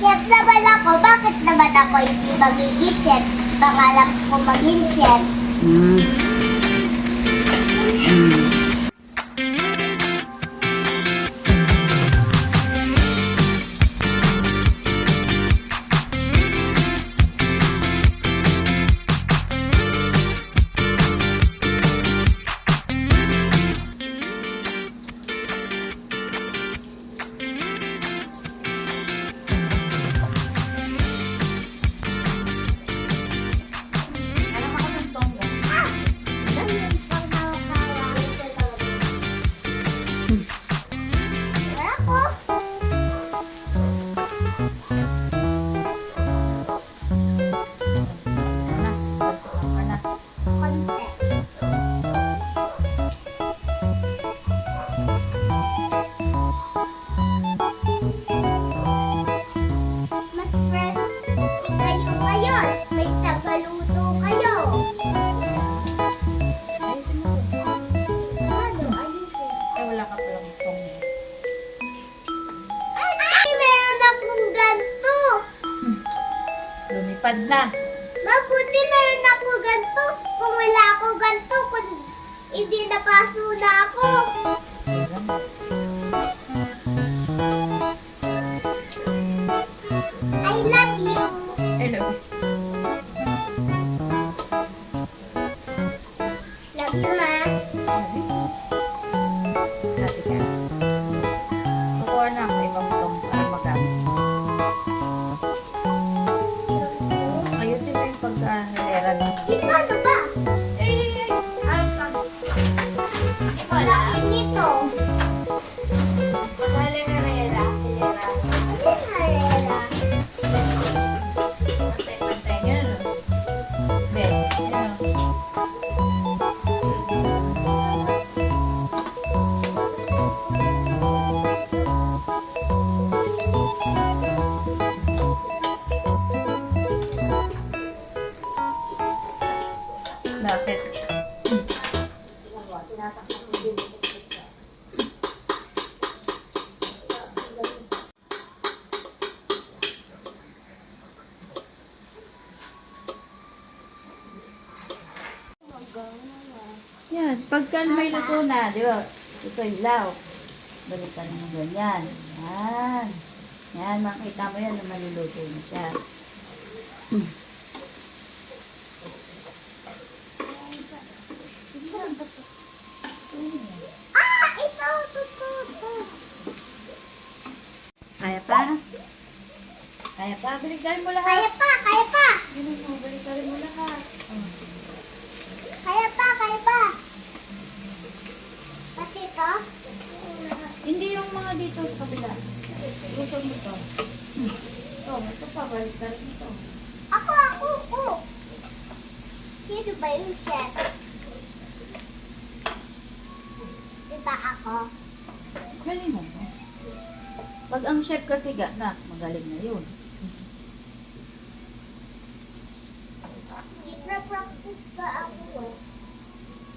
Chef naman ako, bakit naman ako hindi magiging chef? Pangalap ko maging chef. Mm. Mm. Alam ako ng tongga. May tagaluto kayo. Ano? Ayusin. Ay, wala ka palang tongga. Ay, meron akong ganito. Lumipad na. Mabuti meron ako ganito. Kung wala ako ganito, kung hindi napaso na ako. I love you. Hello. Love you, ma. Dati ka. Kukuha na ako ibang tong para magamit. Ayusin mo yung pagka-hilera mo. Sino ano ba? Wala ko nito. Pagka-hilera. Ano harera? Pantay-pantay nyo na. Ben, yun. Bakit? Yan, pagka may luto na, di ba? Ito ilaw. Balikan mo ganyan. Yan. Yan, makita mo yan na maluluto na siya. Ah, ito. Kaya pa? Kaya pa? Balikan mo lahat. Kaya pa, kaya pa. Ganun mo, balikan mo lahat. Kaya pa, kaya pa. Pati ito? Hindi yung mga dito sa kabila. Gusto mo to. Ito pa, balikan ito. Ako. Sino ba yung chef? Diba ako? Galing mo. Pag ang chef kasi na, magaling na yun. Nagpa-practice ba ako eh?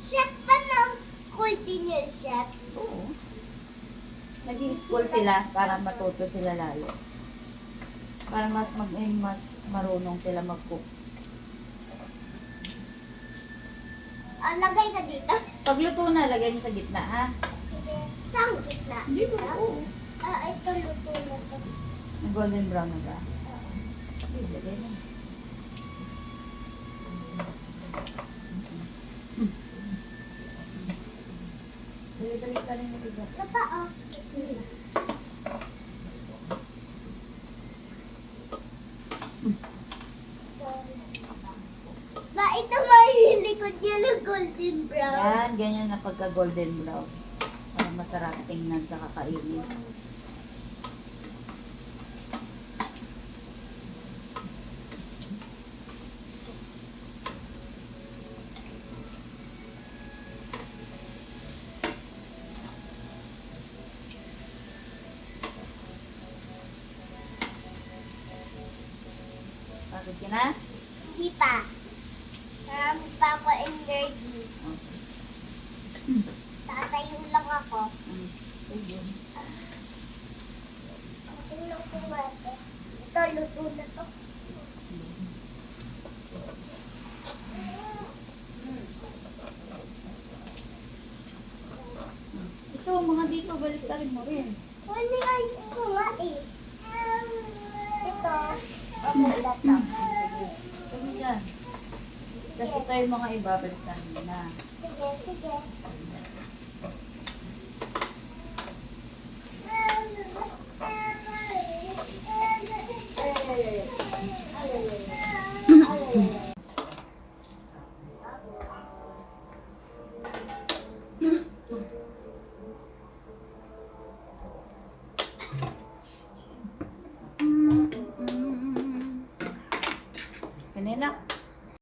Chef pa ng school din yun, chef? Oo. Nag-i-school sila para matuto sila lalo. Para mas marunong sila mag-cook. Ah, lagay ka dito. Pag luto na, lagay mo sa gitna, ha? Saan gitna? Hindi ko. Oo. Ah, ito luto na to. Golden brown na ba? Sige, lagay mo. Dali-dali ka rin mo ito. Ito pa, oh. Ba, ito may likod niya ng golden brown. Yan, ganyan na pagka golden brown. Para masarap tingnan sa kakainin. Pagod ka na? Hindi pa. Marami pa ako energy. Tatayo lang ako. Sige. Tingnan ko mate. Ito, luto na to. Ito, mga dito, balik ka rin mo rin. Wala ay ko nga eh. Ito. Okay, lahat to. Sige. Ito mo dyan. Tapos ito yung mga iba, balik ka rin na. Sige, sige.